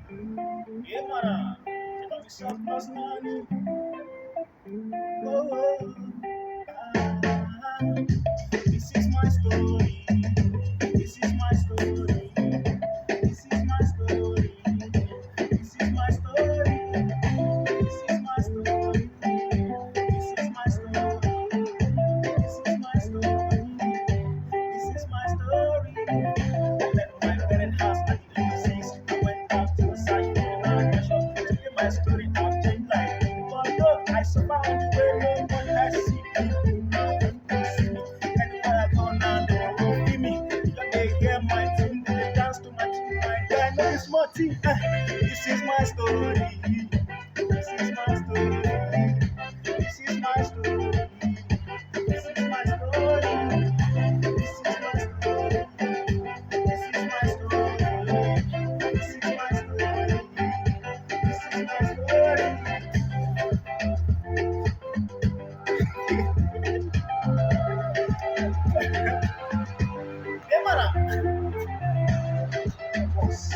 Yeah, man. Você tá me só postando. Oh, oh. Ah, this is my story. This is my story. This is my story. This is my story. This is my story. This is my story. This is my story. This is my story. I left my parents' house at the age of 6. I went out to search for a land shop to get my story out change life. But look, I suffer on the way, no one I see people now don't see me. Anywhere I go now, they won't feel me. Because they hear my tune, they dance to my tune, my guy, no it's more tea. This is my story. This is my story. This is my story. This is my story. This is my story. This is my story. This is my story. This is my story. Hey, man. Boss.